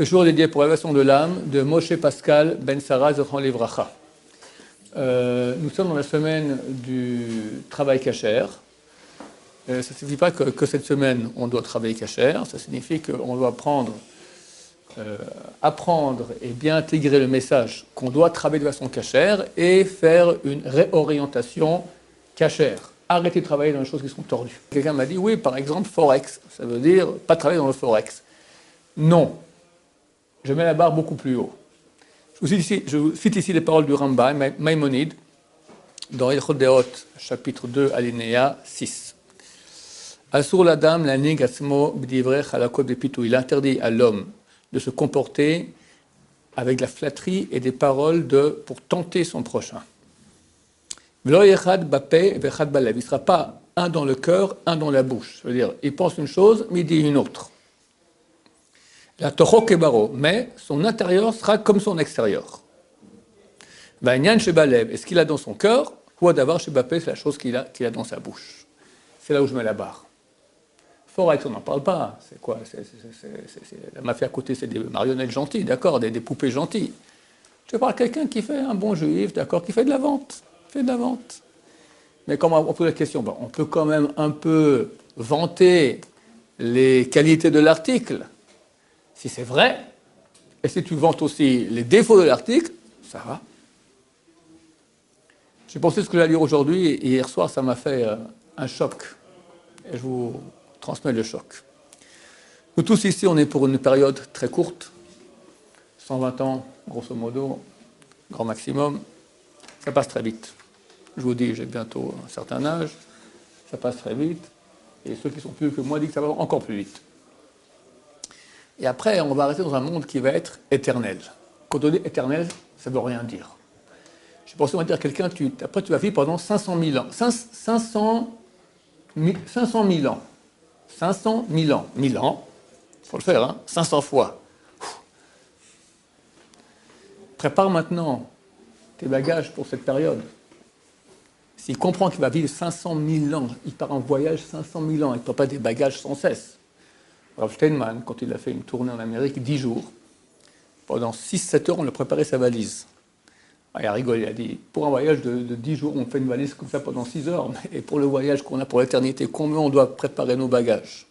Le jour dédié pour l'élévation de l'âme de Moshe Pascal Ben Sarah Zochron Livracha. Nous sommes dans la semaine du travail kasher. Ça ne signifie pas que cette semaine on doit travailler kasher, ça signifie qu'on doit apprendre et bien intégrer le message qu'on doit travailler de façon kasher et faire une réorientation kasher. Arrêter de travailler dans les choses qui sont tordues. Quelqu'un m'a dit, oui, par exemple, Forex, ça veut dire pas travailler dans le Forex. Non, je mets la barre beaucoup plus haut. Je vous cite ici les paroles du Rambam, Maïmonide, dans Ilchot Deot, chapitre 2, alinéa 6. Asur l'adam lanig atzmo b'divrei chalakot bepitou. Il interdit à l'homme de se comporter avec la flatterie et des paroles pour tenter son prochain. Il ne sera pas un dans le cœur, un dans la bouche. Ça veut dire, il pense une chose, mais il dit une autre. La toho kebaro, mais son intérieur sera comme son extérieur. Va'inyan shebalev, et ce qu'il a dans son cœur, ou d'avoir shebapé, c'est la chose qu'il a dans sa bouche. C'est là où je mets la barre. Forex, on n'en parle pas. C'est quoi? La mafia à côté, c'est des marionnettes gentilles, d'accord, des poupées gentilles. Je parle de quelqu'un qui fait un bon juif, d'accord, qui fait de la vente. Mais quand on pose la question, on peut quand même un peu vanter les qualités de l'article. Si c'est vrai, et si tu vantes aussi les défauts de l'article, ça va. J'ai pensé ce que j'allais lire aujourd'hui, et hier soir, ça m'a fait un choc. Et je vous transmets le choc. Nous tous ici, on est pour une période très courte, 120 ans, grosso modo, grand maximum. Ça passe très vite. Je vous dis, j'ai bientôt un certain âge, ça passe très vite, et ceux qui sont plus vieux que moi disent que ça va encore plus vite. Et après, on va rester dans un monde qui va être éternel. Quand on dit éternel, ça ne veut rien dire. J'ai pensé, on va dire à quelqu'un, après tu vas vivre pendant 500 000 ans. 500 000 ans. 500 000 ans. 1000 ans, il faut le faire, hein, 500 fois. Prépare maintenant tes bagages pour cette période. S'il comprend qu'il va vivre 500 000 ans, il part en voyage 500 000 ans, il ne prend pas des bagages sans cesse. Rav Steinman, quand il a fait une tournée en Amérique, 10 jours, pendant 6-7 heures, on lui a préparé sa valise. Il a rigolé, il a dit, pour un voyage de 10 jours, on fait une valise comme ça pendant 6 heures, et pour le voyage qu'on a pour l'éternité, combien on doit préparer nos bagages?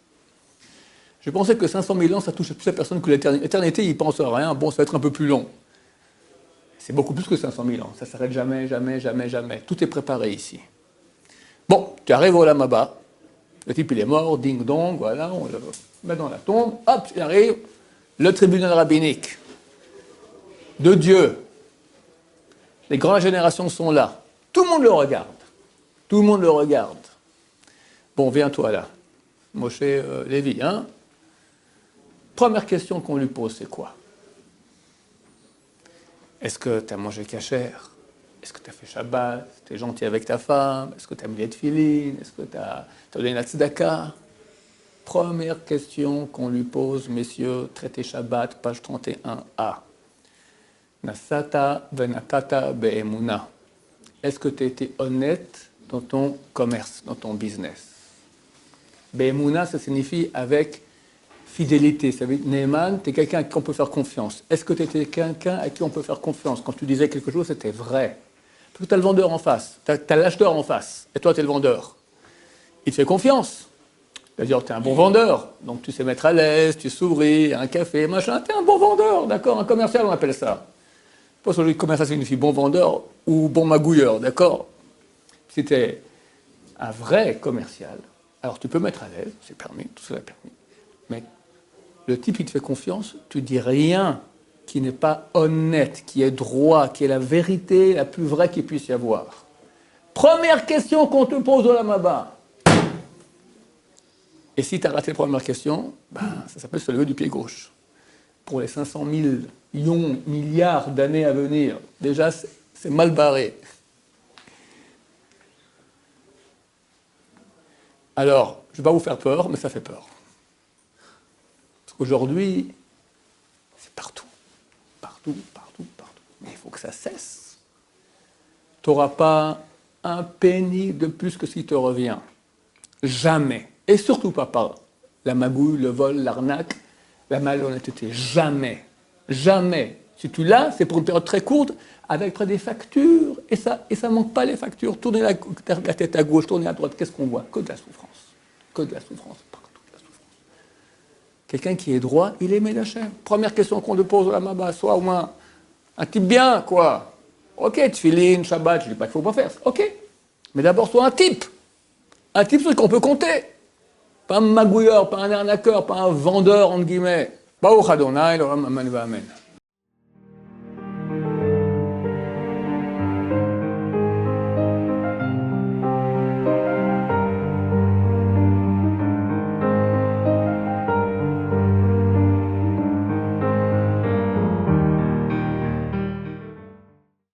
Je pensais que 500 000 ans, ça touche plus à personne que l'éternité. L'éternité, il ne pense à rien, bon, ça va être un peu plus long. C'est beaucoup plus que 500 000 ans, ça ne s'arrête jamais, jamais, jamais, jamais. Tout est préparé ici. Bon, tu arrives au Lamaba, le type il est mort, ding dong, voilà, on le met dans la tombe, hop, il arrive, le tribunal rabbinique de Dieu. Les grandes générations sont là. Tout le monde le regarde. Tout le monde le regarde. Bon, viens-toi là. Moshe Lévi, hein? Première question qu'on lui pose, c'est quoi? Est-ce que tu as mangé kasher? Est-ce que tu as fait Shabbat? Tu es gentil avec ta femme? Est-ce que tu as mis les tefilines? Est-ce que tu as donné la tzedaka? Première question qu'on lui pose, messieurs, traité Shabbat, page 31a. Nasata venatata be'emuna. Est-ce que tu as été honnête dans ton commerce, dans ton business? Be'emuna, ça signifie avec fidélité. Ça veut dire, Neeman, tu es quelqu'un à qui on peut faire confiance. Est-ce que tu étais quelqu'un à qui on peut faire confiance? Quand tu disais quelque chose, c'était vrai. Parce que tu as le vendeur en face, tu as l'acheteur en face, et toi, tu es le vendeur. Il te fait confiance. C'est-à-dire, tu es un bon vendeur, donc tu sais mettre à l'aise, tu souris, un café, machin, tu es un bon vendeur, d'accord? Un commercial, on appelle ça. Pas celui commercial signifie bon vendeur ou bon magouilleur, d'accord? Si tu es un vrai commercial, alors tu peux mettre à l'aise, c'est permis, tout cela est permis. Mais le type qui te fait confiance, tu dis rien qui n'est pas honnête, qui est droit, qui est la vérité la plus vraie qu'il puisse y avoir. Première question qu'on te pose au Lamaba. Et si tu as raté la première question, ça s'appelle se lever du pied gauche. Pour les 500 milliards d'années à venir, déjà c'est mal barré. Alors, je ne vais pas vous faire peur, mais ça fait peur. Parce qu'aujourd'hui, c'est partout. Partout. Mais il faut que ça cesse. Tu n'auras pas un penny de plus que ce qui te revient. Jamais. Et surtout pas par la magouille, le vol, l'arnaque, La malhonnêteté, jamais. Jamais. Si tu l'as, c'est pour une période très courte, avec après des factures, et ça manque pas les factures. Tournez la tête à gauche, tournez à droite, qu'est-ce qu'on voit? Que de la souffrance. Que de la souffrance, partout de la souffrance. Quelqu'un qui est droit, il est Médachem. Première question qu'on te pose, là-bas, soit au moins un type bien, quoi. Ok, tefilin, Shabbat, je ne dis pas qu'il ne faut pas faire, ok. Mais d'abord, sois un type. Un type sur lequel on peut compter. Pas un magouilleur, pas un arnaqueur, pas un vendeur, entre guillemets. Baruch Adonai, l'olam amen va amen.